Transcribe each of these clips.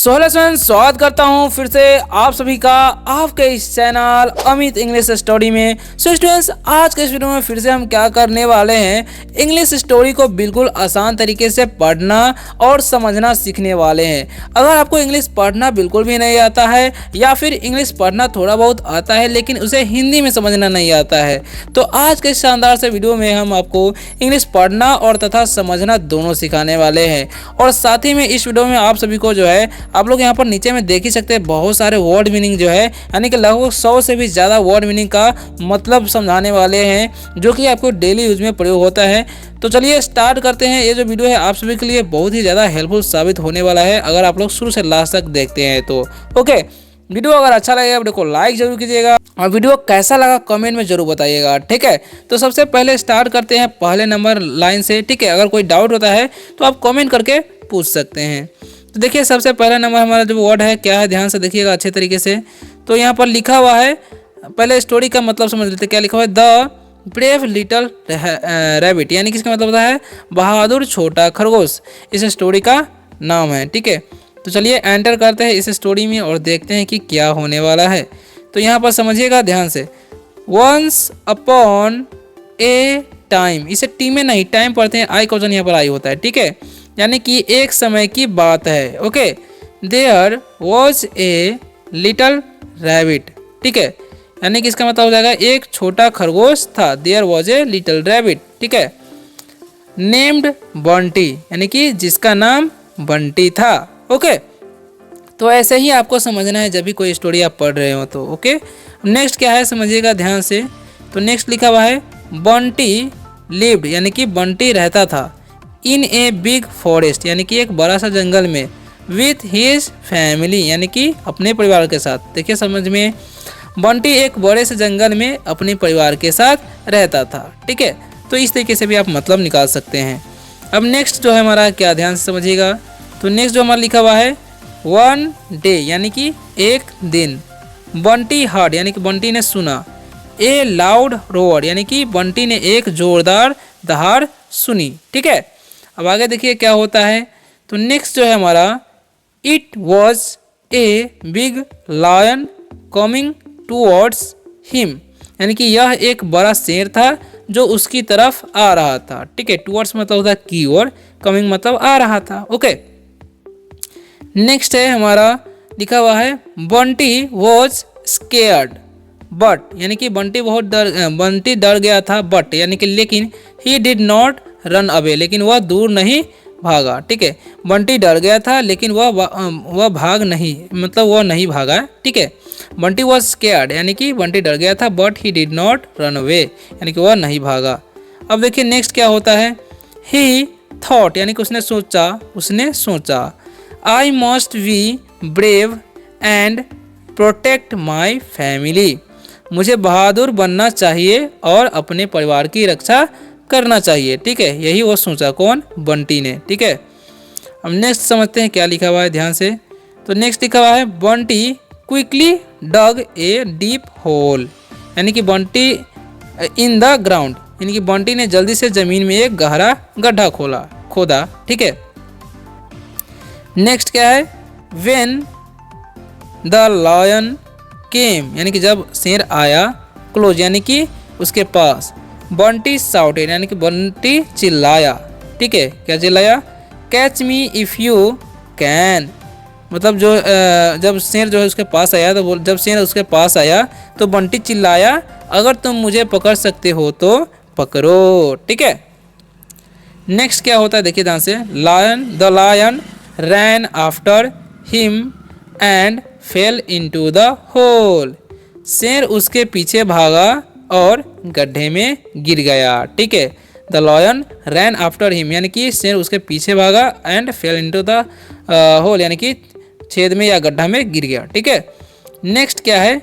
So hello friends, स्वागत करता हूं फिर से आप सभी का आपके इस चैनल अमित इंग्लिश स्टोरी में। सो स्टूडेंट्स, आज के इस वीडियो में फिर से हम क्या करने वाले हैं, इंग्लिश स्टोरी को बिल्कुल आसान तरीके से पढ़ना और समझना सीखने वाले हैं। अगर आपको इंग्लिश पढ़ना बिल्कुल भी नहीं आता है या फिर इंग्लिश पढ़ना थोड़ा बहुत आता है लेकिन उसे हिंदी में समझना नहीं आता है, तो आज के इस शानदार से वीडियो में हम आपको इंग्लिश पढ़ना और तथा समझना दोनों सिखाने वाले हैं। और साथ ही में इस वीडियो में आप सभी को जो है, आप लोग यहाँ पर नीचे में देख ही सकते हैं, बहुत सारे वर्ड मीनिंग जो है यानी कि लगभग 100 से भी ज़्यादा वर्ड मीनिंग का मतलब समझाने वाले हैं जो कि आपको डेली यूज में प्रयोग होता है। तो चलिए स्टार्ट करते हैं। ये जो वीडियो है आप सभी के लिए बहुत ही ज़्यादा हेल्पफुल साबित होने वाला है अगर आप लोग शुरू से लास्ट तक देखते हैं तो। ओके, वीडियो अगर अच्छा लगेगा वीडियो को लाइक जरूर कीजिएगा और वीडियो कैसा लगा कमेंट में जरूर बताइएगा, ठीक है। तो सबसे पहले स्टार्ट करते हैं पहले नंबर लाइन से, ठीक है। अगर कोई डाउट होता है तो आप कमेंट करके पूछ सकते हैं। तो देखिए सबसे पहला नंबर हमारा जो वर्ड है क्या है, ध्यान से देखिएगा अच्छे तरीके से। तो यहाँ पर लिखा हुआ है, पहले स्टोरी का मतलब समझ लेते हैं। क्या लिखा हुआ है, द ब्रेव लिटल रैबिट, यानी कि इसका मतलब होता है बहादुर छोटा खरगोश। इस स्टोरी का नाम है, ठीक है। तो चलिए एंटर करते हैं इस स्टोरी में और देखते हैं कि क्या होने वाला है। तो यहाँ पर समझिएगा ध्यान से, वंस अपॉन ए टाइम, इसे टी में नहीं टाइम पढ़ते हैं, आई क्वेश्चन यहाँ पर आई होता है, ठीक है। यानी कि एक समय की बात है। Okay, there was a little rabbit, ठीक है। यानी कि इसका मतलब हो जाएगा एक छोटा खरगोश था। There was a little rabbit, ठीक है। नेम्ड बंटी, यानी कि जिसका नाम बंटी था। ओके, तो ऐसे ही आपको समझना है जब भी कोई स्टोरी आप पढ़ रहे हो तो। ओके, नेक्स्ट क्या है समझिएगा ध्यान से। तो नेक्स्ट लिखा हुआ है बंटी लिव्ड, यानी कि बंटी रहता था इन ए बिग फॉरेस्ट, यानी कि एक बड़ा सा जंगल में, विथ हिज फैमिली, यानी कि अपने परिवार के साथ। देखिए समझ में, बंटी एक बड़े से जंगल में अपने परिवार के साथ रहता था, ठीक है। तो इस तरीके से भी आप मतलब निकाल सकते हैं। अब नेक्स्ट जो है हमारा, क्या ध्यान से समझिएगा। तो नेक्स्ट जो हमारा लिखा हुआ है वन डे, यानी कि एक दिन, बंटी हर्ड, यानी कि बंटी ने सुना, ए लाउड रोअर, यानी कि बंटी ने एक जोरदार दहाड़ सुनी, ठीक है। अब आगे देखिए क्या होता है। तो नेक्स्ट जो है हमारा, it was a big lion coming towards him, यानी कि यह एक बड़ा शेर था जो उसकी तरफ आ रहा था, ठीक है। टूवर्ड्स मतलब होता है की ओर, कमिंग मतलब आ रहा था। ओके, नेक्स्ट है हमारा लिखा हुआ है बंटी वॉज स्केयर्ड बट, यानी कि बंटी डर गया था, बट यानी कि लेकिन, he did not run away, लेकिन वह दूर नहीं भागा, ठीक है। बंटी डर गया था लेकिन वह भाग नहीं, मतलब वह नहीं भागा, ठीक है। बंटी वॉज स्केयर्ड, यानी कि बंटी डर गया था, but he did not run away, यानी कि वह नहीं भागा। अब देखिए नेक्स्ट क्या होता है, ही थॉट, यानी कि उसने सोचा, I must be brave and protect my family, मुझे बहादुर बनना चाहिए और अपने परिवार की रक्षा करना चाहिए, ठीक है। यही वो सोचा, कौन, बंटी ने, ठीक है। अब नेक्स्ट समझते हैं क्या लिखा हुआ है ध्यान से। तो नेक्स्ट लिखा हुआ है Bunty quickly dug a deep hole, यानी कि बंटी इन द ग्राउंड, यानी कि बंटी ने जल्दी से जमीन में एक गहरा गड्ढा खोदा, ठीक है। नेक्स्ट क्या है, व्हेन द लायन केम, यानी कि जब शेर आया, क्लोज, यानी कि उसके पास, बंटी साउटेड, यानी कि बंटी चिल्लाया, ठीक है। क्या चिल्लाया, catch me if you can, मतलब जब शेर जो है उसके पास आया, तो जब शेर उसके पास आया तो बंटी चिल्लाया, अगर तुम मुझे पकड़ सकते हो तो पकड़ो, ठीक है। नेक्स्ट क्या होता है देखिए ध्यान से, the lion ran after him and fell into the hole, शेर उसके पीछे भागा और गड्ढे में गिर गया, ठीक है। The lion ran after him, यानी कि शेर उसके पीछे भागा, and fell into the hole, यानी कि छेद में या गड्ढा में गिर गया, ठीक है। नेक्स्ट क्या है,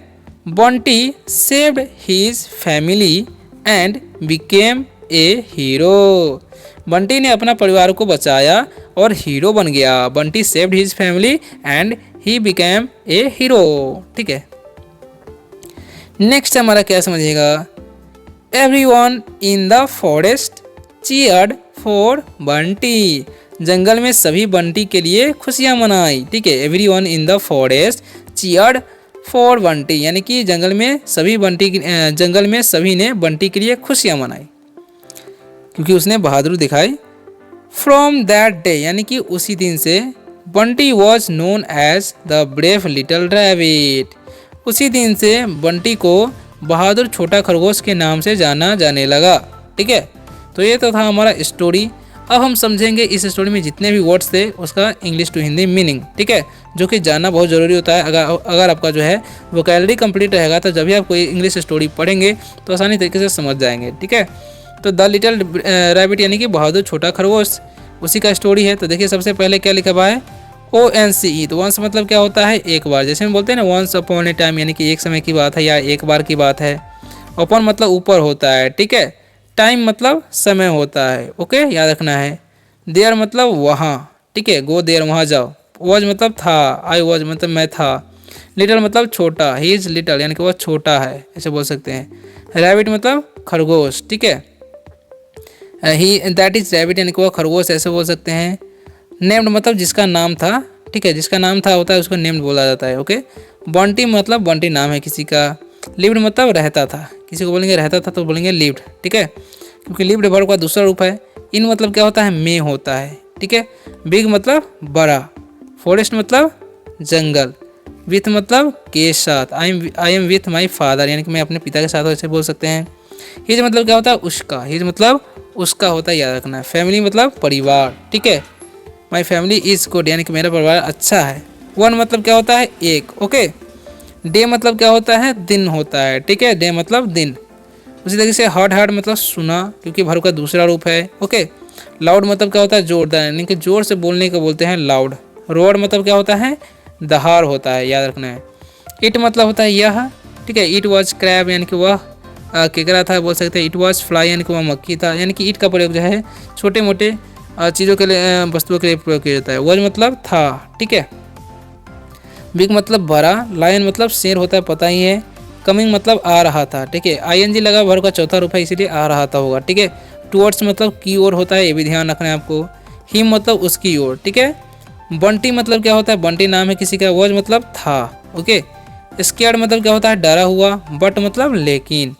Bunty saved his family and became a hero, Bunty ने अपना परिवार को बचाया और हीरो बन गया। Bunty saved his family and he became a hero, ठीक है। नेक्स्ट हमारा क्या समझिएगा, everyone in the forest cheered for Bunty, जंगल में सभी बंटी के लिए खुशियां मनाई। ठीक है, everyone in the forest cheered for Bunty, यानी कि जंगल में सभी ने बंटी के लिए खुशियां मनाई क्योंकि उसने बहादुरी दिखाई। फ्रॉम दैट डे, यानी कि उसी दिन से Bunty was known as the brave little rabbit. उसी दिन से बंटी को बहादुर छोटा खरगोश के नाम से जाना जाने लगा। ठीक है, तो ये तो था हमारा स्टोरी। अब हम समझेंगे इस स्टोरी में जितने भी वर्ड्स थे उसका इंग्लिश टू हिंदी मीनिंग। ठीक है, जो कि जानना बहुत ज़रूरी होता है। अगर आपका जो है वोकैबुलरी कंप्लीट रहेगा तो जब भी आप कोई इंग्लिश स्टोरी पढ़ेंगे तो आसानी तरीके से समझ जाएंगे। ठीक है, तो द लिटिल रैबिट यानी कि बहादुर छोटा खरगोश, उसी का स्टोरी है। तो देखिए सबसे पहले क्या लिखा हुआ है, ONCE। तो वंस मतलब क्या होता है, एक बार। जैसे हम बोलते हैं ना वंस अपॉन ए टाइम, यानी कि एक समय की बात है या एक बार की बात है। अपॉन मतलब ऊपर होता है। ठीक है, टाइम मतलब समय होता है। ओके, याद रखना है। देयर मतलब वहाँ। ठीक है, गो देयर वहाँ जाओ। वॉज मतलब था, आई वॉज मतलब मैं था। लिटिल मतलब छोटा, ही इज लिटिल यानी कि वह छोटा है, ऐसे बोल सकते हैं। रैबिट मतलब खरगोश। ठीक है, ही दैट इज रैबिट यानी कि वह खरगोश, ऐसे बोल सकते हैं। नेम्ड मतलब जिसका नाम था। ठीक है, जिसका नाम था होता है उसको नेम्ड बोला जाता है। ओके, बंटी मतलब बंटी नाम है किसी का। लिव्ड मतलब रहता था, किसी को बोलेंगे रहता था तो बोलेंगे लिव्ड। ठीक है, क्योंकि लिव्ड वर्ब का दूसरा रूप है। इन मतलब क्या होता है, में होता है। ठीक है, बिग मतलब बड़ा। फॉरेस्ट मतलब जंगल। विथ मतलब के साथ। I am with my father यानी कि मैं अपने पिता के साथ हूं, ऐसे बोल सकते हैं। हिज मतलब क्या होता है, उसका। हिज मतलब उसका होता है, याद रखना है। फैमिली मतलब परिवार। ठीक है, माई फैमिली इज गुड यानी कि मेरा परिवार अच्छा है। वन मतलब क्या होता है, एक। ओके, डे मतलब क्या होता है, दिन होता है। ठीक है, डे मतलब दिन। उसी तरीके से हर्ड हर्ड मतलब सुना, क्योंकि वर्ब का दूसरा रूप है। ओके, लाउड मतलब क्या होता है, जोरदार यानी कि जोर से बोलने को बोलते हैं लाउड। रोड मतलब क्या होता है, दहाड़ होता है, याद रखना है। इट मतलब होता है यह। ठीक है, इट वॉज क्रैब यानी कि वह केकड़ा था, बोल सकते हैं। इट वॉज फ्लाई यानी कि वह मक्खी था, यानी कि इट का प्रयोग जो है छोटे मोटे चीज़ों के लिए, वस्तुओं के लिए प्रयोग किया जाता है। वॉज मतलब था। ठीक है, बिग मतलब बड़ा। लायन मतलब शेर होता है, पता ही है। कमिंग मतलब आ रहा था। ठीक है, ING लगा वर्ब का चौथा रूप है, इसीलिए आ रहा था होगा। ठीक है, टुवर्ड्स मतलब की ओर होता है, ये भी ध्यान रखना है आपको। हिम मतलब उसकी ओर। ठीक है, बंटी मतलब क्या होता है, बंटी नाम है किसी का। वॉज मतलब था। ओके, स्केर्ड मतलब क्या होता है, डरा हुआ। बट मतलब लेकिन।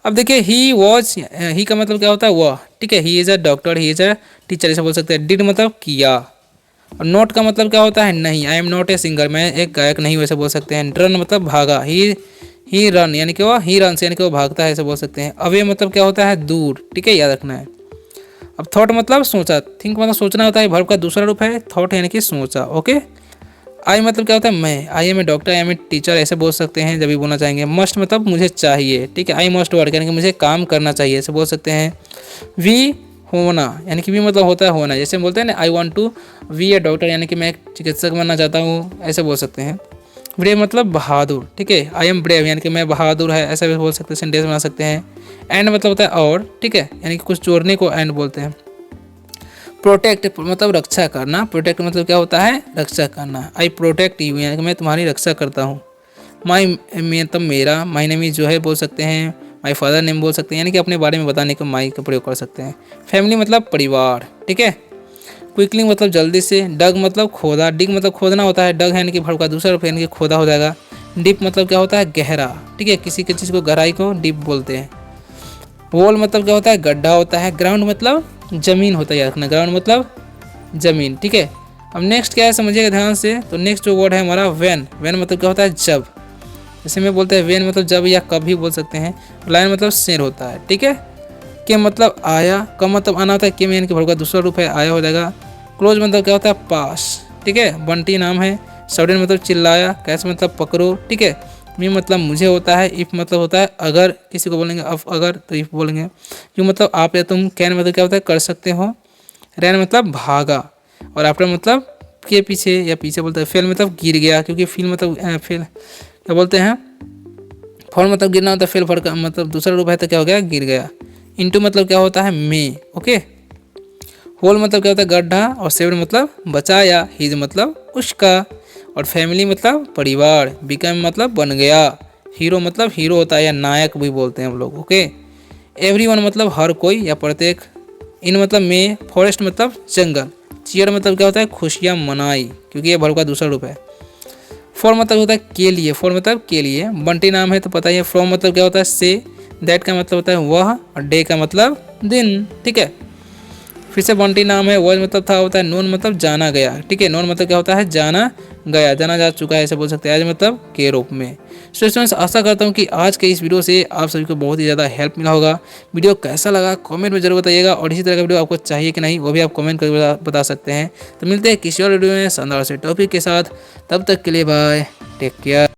अब देखिए ही वॉज, ही का मतलब क्या होता है, वह। ठीक है, he is a doctor, he is a teacher, ऐसा बोल सकते हैं। डिड मतलब किया। और नोट का मतलब क्या होता है, नहीं। I am not a singer, मैं एक गायक नहीं हूँ, ऐसे बोल सकते हैं। रन मतलब भागा। ही रन यानी कि वह ही रन यानी कि वो भागता है, ऐसे बोल सकते हैं। अवे मतलब क्या होता है, दूर। ठीक है, याद रखना है। अब थॉट मतलब सोचा। थिंक मतलब सोचना होता है, वर्ब का दूसरा रूप है। थॉट यानी कि सोचा। ओके, आई मतलब क्या होता है, मैं। I am a doctor, I am a teacher, ऐसे बोल सकते हैं जब भी बोलना चाहेंगे। मस्ट मतलब मुझे चाहिए। ठीक है, आई मस्ट वर्क यानी कि मुझे काम करना चाहिए, ऐसे बोल सकते हैं। वी होना यानी कि भी मतलब होता है होना, जैसे हम बोलते हैं ना I want to be a doctor यानी कि मैं एक चिकित्सक बनना चाहता हूँ, ऐसे बोल सकते हैं। ब्रेव मतलब बहादुर। ठीक है, आई एम ब्रेव यानी कि मैं बहादुर है, ऐसा भी बोल सकते हैं, सेंटेंस बना सकते हैं। एंड मतलब होता है और। ठीक है, यानी कि कुछ जोड़ने को एंड बोलते हैं। प्रोटेक्ट मतलब रक्षा करना। प्रोटेक्ट मतलब क्या होता है, रक्षा करना। आई प्रोटेक्ट यू यानी कि मैं तुम्हारी रक्षा करता हूँ। माई मतलब मेरा। माई नेम जो है बोल सकते हैं। माई फादर नेम बोल सकते हैं, यानी कि अपने बारे में बताने को माई का प्रयोग कर सकते हैं। फैमिली मतलब परिवार। ठीक है, क्विकली मतलब जल्दी से। डग मतलब खोदा। डिग मतलब खोदना होता है। डग है यानी कि वर्ब का दूसरा रूप यानी कि खोदा हो जाएगा। डीप मतलब क्या होता है, गहरा। ठीक है, किसी की चीज़ को गहराई को डीप बोलते हैं। वॉल मतलब क्या होता है, गड्ढा होता है। ग्राउंड मतलब जमीन होता है, याद रखना। ग्राउंड मतलब जमीन। ठीक है, अब नेक्स्ट क्या है समझिएगा ध्यान से। तो नेक्स्ट जो वर्ड है हमारा वैन। वैन मतलब क्या होता है, जब। जैसे में बोलते हैं वेन मतलब जब या कभी बोल सकते हैं। लायन मतलब शेर होता है। ठीक है, के मतलब आया। कम मतलब आना होता है। के में यानी कि वर्ब का दूसरा रूप है, आया हो जाएगा। क्लोज मतलब क्या होता है, पास। ठीक है, बंटी नाम है। सडन मतलब चिल्लाया। कैच मतलब पकड़ो। ठीक है, मी मतलब मुझे होता है। इफ़ मतलब होता है अगर, किसी को बोलेंगे अफ अगर तो इफ़ बोलेंगे। यू मतलब आप या तुम। कैन मतलब क्या होता है, कर सकते हो। रैन मतलब भागा। और आफ्टर मतलब के पीछे या पीछे बोलते हैं। फेल मतलब गिर गया, क्योंकि फील मतलब फेल क्या बोलते हैं, फॉल मतलब गिरना होता है। फेल फॉल का मतलब दूसरा रूप है तो क्या हो गया, गिर गया। इंटू मतलब क्या होता है, में। ओके, होल मतलब क्या होता है, गड्ढा। और सेवन मतलब बचाया। हिज मतलब उसका। और फैमिली मतलब परिवार। बिकम मतलब बन गया। हीरो मतलब हीरो होता है या नायक भी बोलते हैं हम लोग। ओके, एवरीवन मतलब हर कोई या प्रत्येक। इन मतलब में। फॉरेस्ट मतलब जंगल। चीयर मतलब क्या होता है खुशियाँ मनाई, क्योंकि ये वर्ब का दूसरा रूप है। फॉर मतलब होता है के लिए, फॉर मतलब के लिए। बंटी नाम है तो पता ही है। फ्रॉम मतलब क्या होता है से। दैट का मतलब होता है वह, और डे का मतलब दिन, ठीक है। फिर से बंटी नाम है, वॉज मतलब था होता है, नोन मतलब जाना गया, ठीक है। नोन मतलब क्या होता है जाना गया, जाना जा चुका है, ऐसे बोल सकते हैं। आज मतलब के रूप में। सो स्टूडेंट्स, आशा करता हूँ कि आज के इस वीडियो से आप सभी को बहुत ही ज़्यादा हेल्प मिला होगा। वीडियो कैसा लगा कमेंट में जरूर बताइएगा, और इसी तरह का वीडियो आपको चाहिए कि नहीं वो भी आप कमेंट करके बता सकते हैं। तो मिलते हैं किसी और वीडियो में शानदार से टॉपिक के साथ, तब तक के लिए बाय, टेक केयर।